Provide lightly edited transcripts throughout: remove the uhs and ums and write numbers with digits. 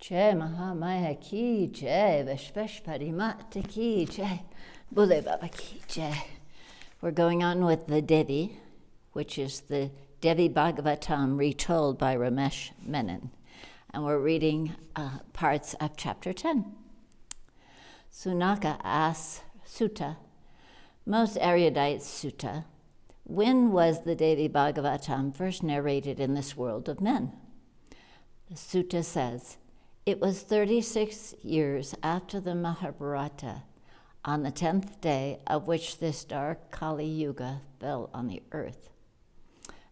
Jai Mahamaya ki jai, Vishvesh Parimata ki jai, Bule Baba ki jai. We're going on with the Devi, which is the Devi Bhagavatam retold by Ramesh, Menon. And we're reading parts of chapter 10. Sunaka asks Sutta, most erudite Sutta, when was the Devi Bhagavatam first narrated in this world of men? The Sutta says, it was 36 years after the Mahabharata, on the 10th day of which this dark Kali Yuga fell on the earth.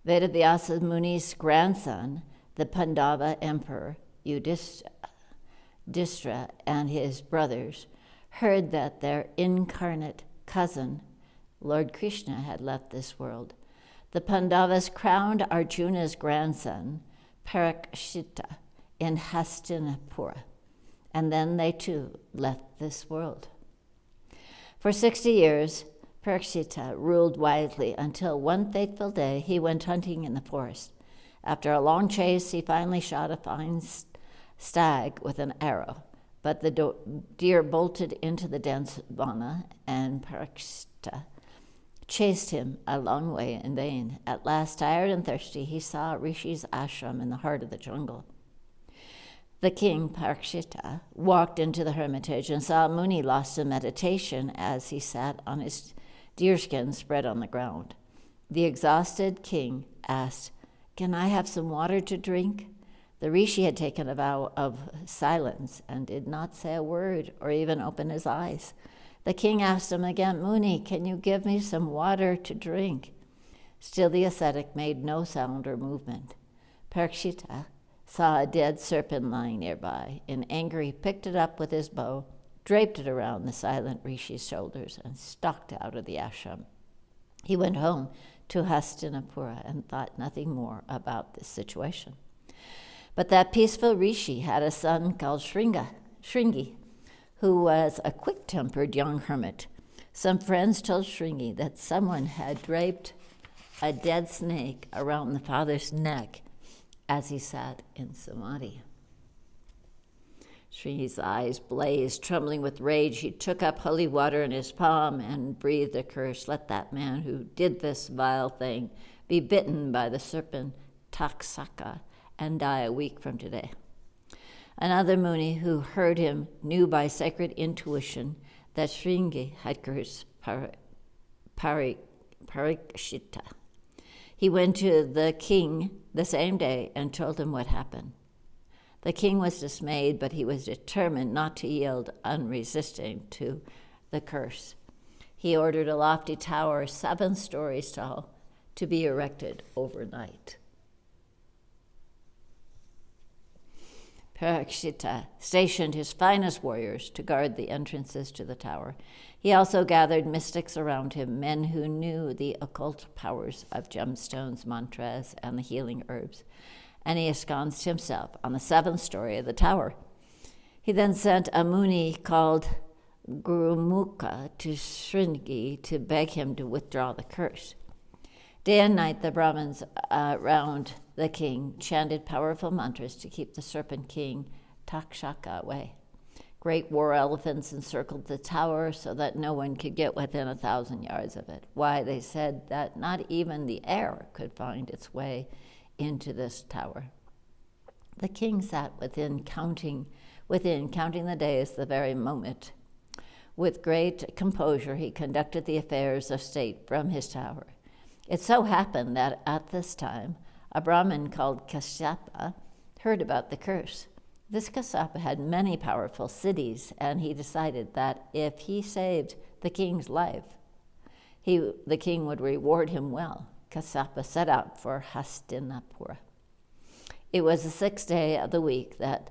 Vedavyasa Muni's grandson, the Pandava emperor Yudhishthira and his brothers, heard that their incarnate cousin, Lord Krishna, had left this world. The Pandavas crowned Arjuna's grandson, Parikshita, in Hastinapura, and then they too left this world. For 60 years, Parikshita ruled wisely until one fateful day he went hunting in the forest. After a long chase, he finally shot a fine stag with an arrow, but the deer bolted into the dense vana, and Parikshita chased him a long way in vain. At last, tired and thirsty, he saw Rishi's ashram in the heart of the jungle. The king, Parikshita, walked into the hermitage and saw Muni lost in meditation as he sat on his deerskin spread on the ground. The exhausted king asked, "Can I have some water to drink?" The Rishi had taken a vow of silence and did not say a word or even open his eyes. The king asked him again, "Muni, can you give me some water to drink?" Still the ascetic made no sound or movement. Parikshita saw a dead serpent lying nearby. In anger, he picked it up with his bow, draped it around the silent Rishi's shoulders, and stalked out of the ashram. He went home to Hastinapura and thought nothing more about this situation. But that peaceful Rishi had a son called Shringi, who was a quick-tempered young hermit. Some friends told Shringi that someone had draped a dead snake around the father's neck as he sat in samadhi. Shringi's eyes blazed. Trembling with rage, he took up holy water in his palm and breathed a curse. Let that man who did this vile thing be bitten by the serpent Taksaka and die a week from today. Another Muni who heard him knew by sacred intuition that Shringi had cursed Parikshita. He went to the king the same day and told him what happened. The king was dismayed, but he was determined not to yield unresisting to the curse. He ordered a lofty tower 7 stories tall to be erected overnight. Parikshita stationed his finest warriors to guard the entrances to the tower. He also gathered mystics around him, men who knew the occult powers of gemstones, mantras, and the healing herbs, and he ensconced himself on the 7th story of the tower. He then sent a Muni called Gurumukha to Shringi to beg him to withdraw the curse. Day and night, the Brahmins around the king chanted powerful mantras to keep the serpent king Takshaka away. Great war elephants encircled the tower so that no one could get within 1,000 yards of it. Why, they said that not even the air could find its way into this tower. The king sat within, counting the days the very moment. With great composure, he conducted the affairs of state from his tower. It so happened that at this time, a Brahmin called Kashyapa heard about the curse. This Kashyapa had many powerful cities, and he decided that if he saved the king's life, the king would reward him well. Kashyapa set out for Hastinapura. It was the 6th day of the week that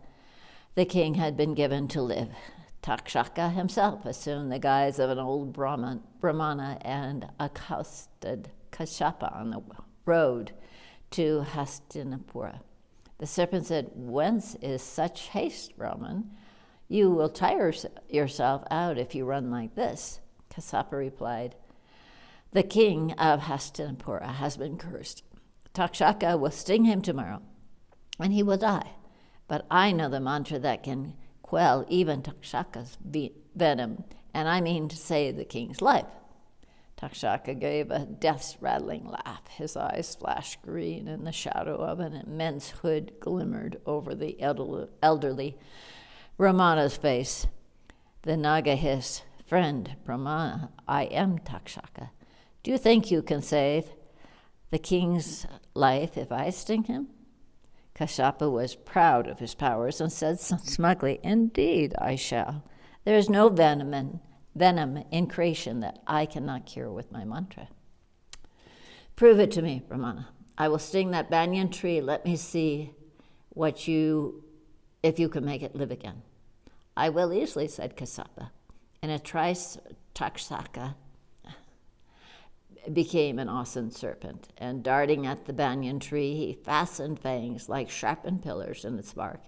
the king had been given to live. Takshaka himself assumed the guise of an old Brahmana and accosted Kashyapa on the road to Hastinapura. The serpent said, "Whence is such haste, Brahman? You will tire yourself out if you run like this." Kashyapa replied, "The king of Hastinapura has been cursed. Takshaka will sting him tomorrow, and he will die. But I know the mantra that can quell even Takshaka's venom, and I mean to save the king's life. Takshaka gave a death-rattling laugh. His eyes flashed green, and the shadow of an immense hood glimmered over the elderly Brahmana's face. The Naga hissed, "Friend Brahmana, I am Takshaka. Do you think you can save the king's life if I sting him?" Kashyapa was proud of his powers and said smugly, "Indeed, I shall. There is no venom in creation that I cannot cure with my mantra." "Prove it to me, Brahmana. I will sting that banyan tree. Let me see if you can make it live again." "I will easily," said Kashyapa. In a trice, Takshaka became an awesome serpent, and darting at the banyan tree, he fastened fangs like sharpened pillars in its bark.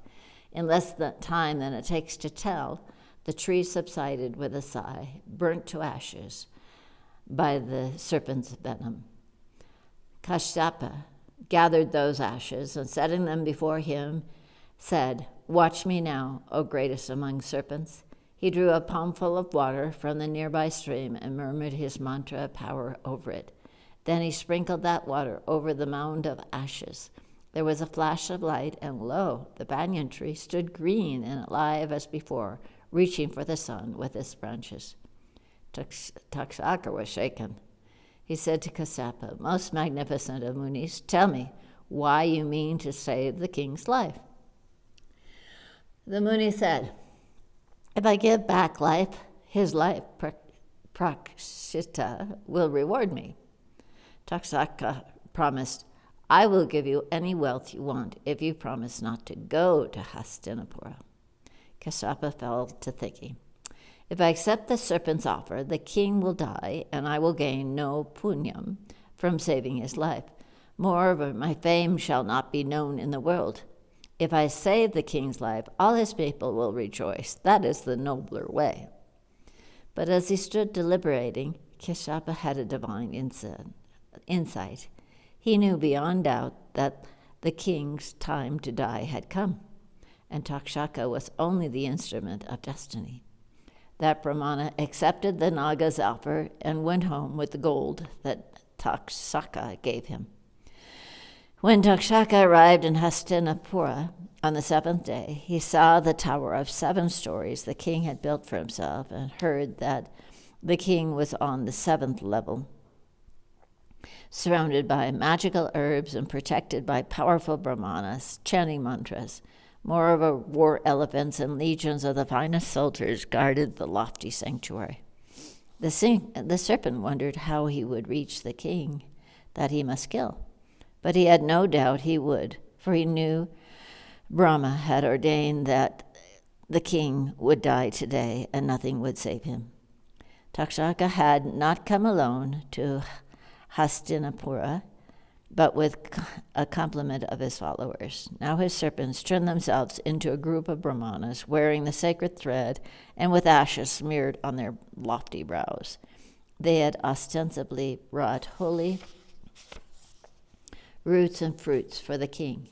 In less time than it takes to tell, the tree subsided with a sigh, burnt to ashes by the serpent's venom. Kashyapa gathered those ashes and, setting them before him, said, "Watch me now, O greatest among serpents." He drew a palmful of water from the nearby stream and murmured his mantra of power over it. Then he sprinkled that water over the mound of ashes. There was a flash of light, and lo, the banyan tree stood green and alive as before, reaching for the sun with its branches. Takshaka was shaken. He said to Kashyapa, "Most magnificent of Munis, tell me why you mean to save the king's life." The Muni said, "If I give back life, his life, Prakshita, will reward me." Takshaka promised, "I will give you any wealth you want if you promise not to go to Hastinapura." Kashyapa fell to thinking, "If I accept the serpent's offer, the king will die, and I will gain no punyam from saving his life. Moreover, my fame shall not be known in the world. If I save the king's life, all his people will rejoice. That is the nobler way." But as he stood deliberating, Kashyapa had a divine insight. He knew beyond doubt that the king's time to die had come, and Takshaka was only the instrument of destiny. That Brahmana accepted the Naga's offer and went home with the gold that Takshaka gave him. When Takshaka arrived in Hastinapura on the 7th day, he saw the tower of 7 stories the king had built for himself and heard that the king was on the 7th level, surrounded by magical herbs and protected by powerful brahmanas chanting mantras. Moreover, war elephants and legions of the finest soldiers guarded the lofty sanctuary. The serpent wondered how he would reach the king that he must kill. But he had no doubt he would, for he knew Brahma had ordained that the king would die today and nothing would save him. Takshaka had not come alone to Hastinapura, but with a complement of his followers. Now his serpents turned themselves into a group of brahmanas wearing the sacred thread and with ashes smeared on their lofty brows. They had ostensibly brought holy roots and fruits for the king.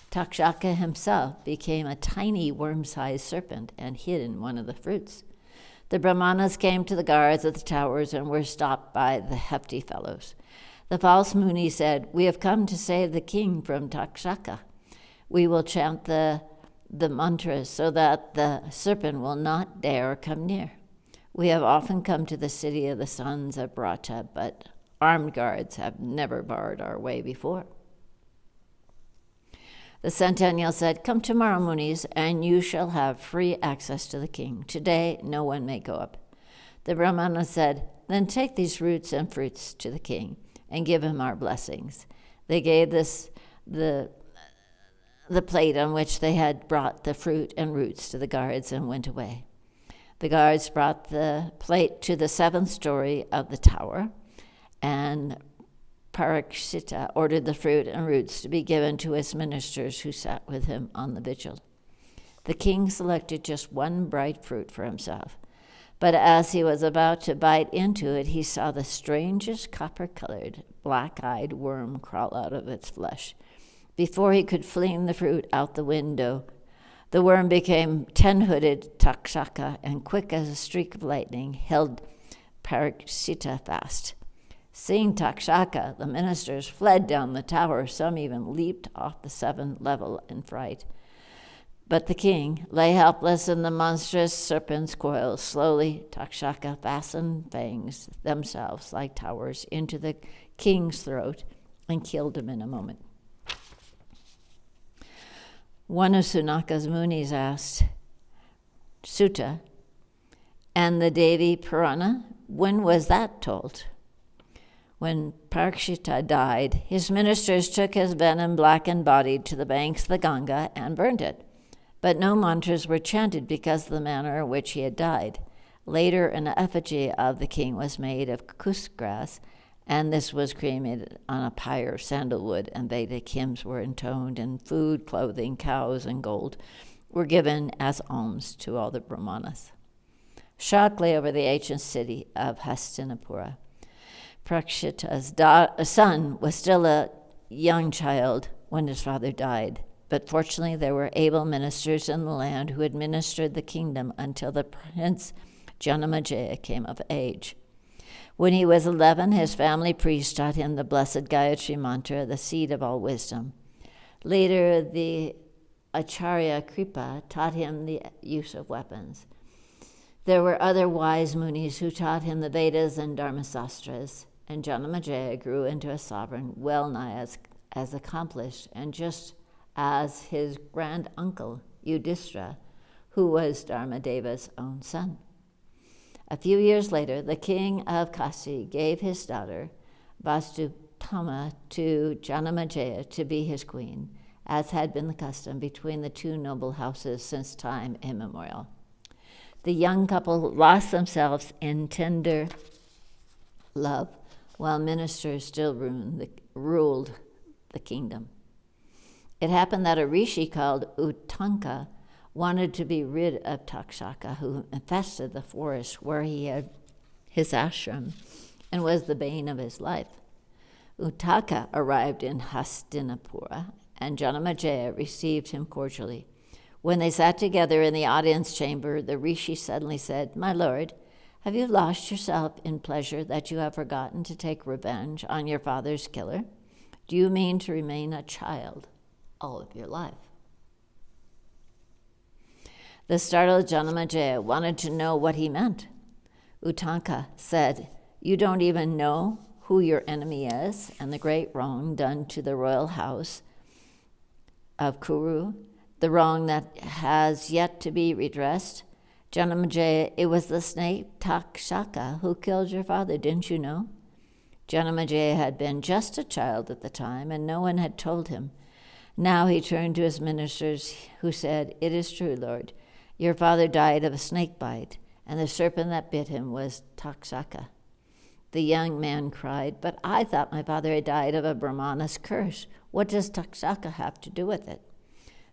Takshaka himself became a tiny worm-sized serpent and hid in one of the fruits. The brahmanas came to the guards at the towers and were stopped by the hefty fellows. The false Muni said, "We have come to save the king from Takshaka. We will chant the mantras so that the serpent will not dare come near. We have often come to the city of the sons of Brata, but armed guards have never barred our way before." The centennial said, "Come tomorrow, Munis, and you shall have free access to the king. Today, no one may go up." The Brahmana said, "Then take these roots and fruits to the king and give him our blessings." They gave the plate on which they had brought the fruit and roots to the guards and went away. The guards brought the plate to the 7th story of the tower, and Parikshita ordered the fruit and roots to be given to his ministers who sat with him on the vigil. The king selected just one bright fruit for himself, but as he was about to bite into it, he saw the strangest copper-colored, black-eyed worm crawl out of its flesh. Before he could fling the fruit out the window, The worm became 10-hooded Takshaka and, quick as a streak of lightning, held Parikshita fast. Seeing Takshaka, the ministers fled down the tower. Some even leaped off the 7th level in fright. But the king lay helpless in the monstrous serpent's coils. Slowly, Takshaka fastened fangs themselves like towers into the king's throat and killed him in a moment. One of Sunaka's munis asked, Sutta, and the Devi Purana, when was that told? When Parikshita died, his ministers took his venom-blackened body to the banks of the Ganga and burned it. But no mantras were chanted because of the manner in which he had died. Later, an effigy of the king was made of kus grass, and this was cremated on a pyre of sandalwood, and Vedic hymns were intoned, and food, clothing, cows, and gold were given as alms to all the Brahmanas. Shortly over the ancient city of Hastinapura, Parikshita's son was still a young child when his father died. But fortunately, there were able ministers in the land who administered the kingdom until the prince Janamejaya came of age. When he was 11, his family priest taught him the blessed Gayatri mantra, the seed of all wisdom. Later, the Acharya Kripa taught him the use of weapons. There were other wise munis who taught him the Vedas and Dharmasastras, and Janamejaya grew into a sovereign well nigh as accomplished and just as his grand uncle, Yudhishthira, who was Dharmadeva's own son. A few years later, the king of Kasi gave his daughter, Vastupama, to Janamejaya to be his queen, as had been the custom between the two noble houses since time immemorial. The young couple lost themselves in tender love, while ministers still ruled the kingdom. It happened that a rishi called Uttanka wanted to be rid of Takshaka, who infested the forest where he had his ashram and was the bane of his life. Uttaka arrived in Hastinapura, and Janamejaya received him cordially. When they sat together in the audience chamber, the rishi suddenly said, "My lord, have you lost yourself in pleasure that you have forgotten to take revenge on your father's killer? Do you mean to remain a child all of your life?" The startled Janamejaya wanted to know what he meant. Uttanka said, "You don't even know who your enemy is and the great wrong done to the royal house of Kuru, the wrong that has yet to be redressed. Janamejaya, it was the snake Takshaka who killed your father, didn't you know?" Janamejaya had been just a child at the time, and no one had told him. Now he turned to his ministers, who said, "It is true, Lord. Your father died of a snake bite, and the serpent that bit him was Takshaka." The young man cried, "But I thought my father had died of a Brahmana's curse. What does Takshaka have to do with it?"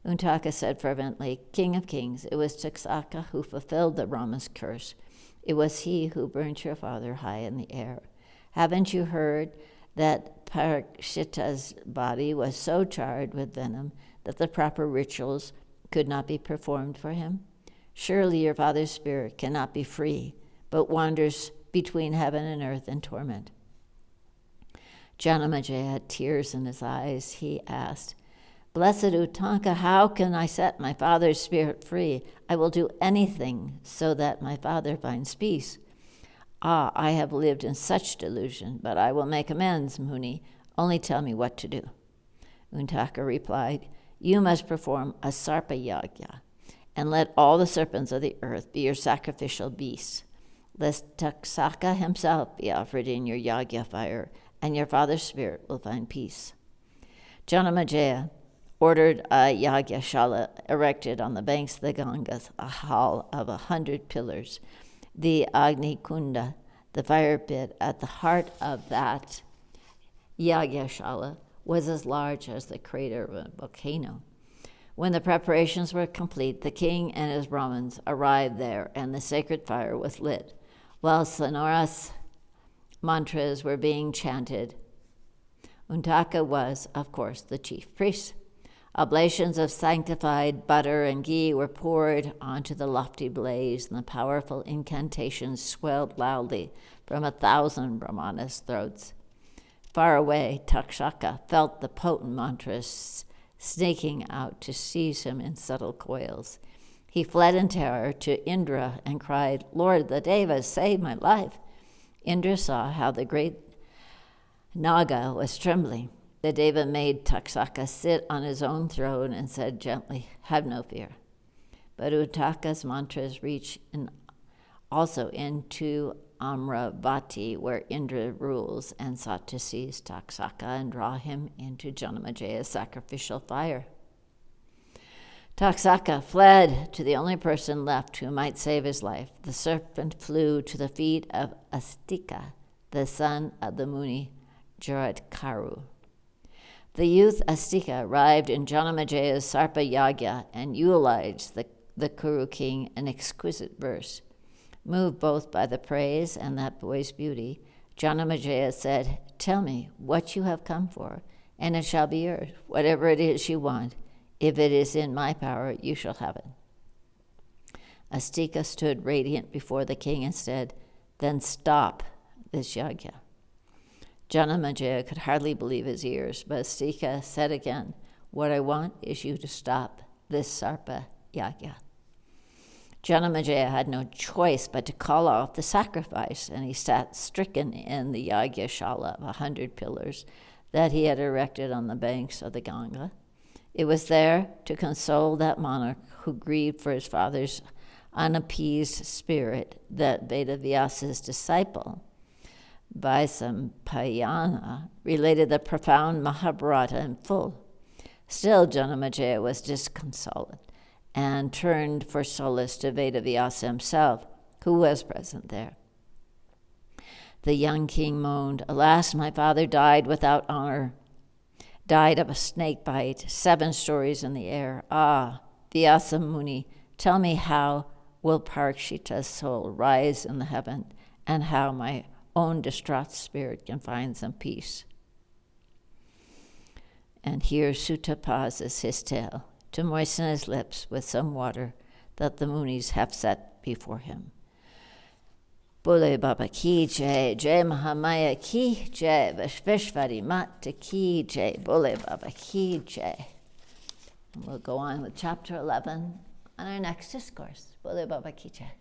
Uttaka said fervently, "King of kings, it was Takshaka who fulfilled the Brahma's curse. It was he who burnt your father high in the air. Haven't you heard that Parikshita's body was so charred with venom that the proper rituals could not be performed for him? Surely your father's spirit cannot be free, but wanders between heaven and earth in torment." Janamejaya had tears in his eyes. He asked, "Blessed Uttanka, how can I set my father's spirit free? I will do anything so that my father finds peace." "Ah, I have lived in such delusion, but I will make amends, Muni. Only tell me what to do." Uttaka replied, "You must perform a sarpa yagya, and let all the serpents of the earth be your sacrificial beasts. Let Takshaka himself be offered in your yagya fire, and your father's spirit will find peace." Janamejaya ordered a yagyashala erected on the banks of the Gangas, a hall of 100 pillars. The Agni Kunda, the fire pit at the heart of that yagyashala, was as large as the crater of a volcano. When the preparations were complete, the king and his Brahmins arrived there, and the sacred fire was lit, while sonorous mantras were being chanted. Uttaka was, of course, the chief priest. Oblations of sanctified butter and ghee were poured onto the lofty blaze, and the powerful incantations swelled loudly from 1,000 Brahmanas' throats. Far away, Takshaka felt the potent mantras snaking out to seize him in subtle coils. He fled in terror to Indra and cried, "Lord, the Devas, save my life." Indra saw how the great Naga was trembling. The Deva made Takshaka sit on his own throne and said gently, "Have no fear." But Uttaka's mantras reach also into Amravati, where Indra rules, and sought to seize Takshaka and draw him into Janamajaya's sacrificial fire. Takshaka fled to the only person left who might save his life. The serpent flew to the feet of Astika, the son of the Muni Jaradkaru. The youth Astika arrived in Janamajaya's Sarpa Yagya and eulogized the Kuru king in exquisite verse. Moved both by the praise and that boy's beauty, Janamajaya said, "Tell me what you have come for, and it shall be yours. Whatever it is you want, if it is in my power, you shall have it." Astika stood radiant before the king and said, "Then stop this yagya." Janamajaya could hardly believe his ears, but Astika said again, "What I want is you to stop this Sarpa yagya." Janamajaya had no choice but to call off the sacrifice, and he sat stricken in the yagya shala of 100 pillars that he had erected on the banks of the Ganga. It was there to console that monarch who grieved for his father's unappeased spirit that Vedavyasa's disciple, Vaisampayana, related the profound Mahabharata in full. Still, Janamajaya was disconsolate and turned for solace to Vedavyasa himself, who was present there. The young king moaned, "Alas, my father died without honor, died of a snake bite, 7 stories in the air. Ah, Vyasa Muni, tell me how will Parikshita's soul rise in the heaven, and how my own distraught spirit can find some peace." And here Sutta pauses his tale to moisten his lips with some water that the Munis have set before him. Bole Baba ki jai, Jai Mahamaya ki jai, Vishveshvari Mata ki jai, Bole Baba ki jai. And we'll go on with chapter 11 on our next discourse. Bole Baba ki jai.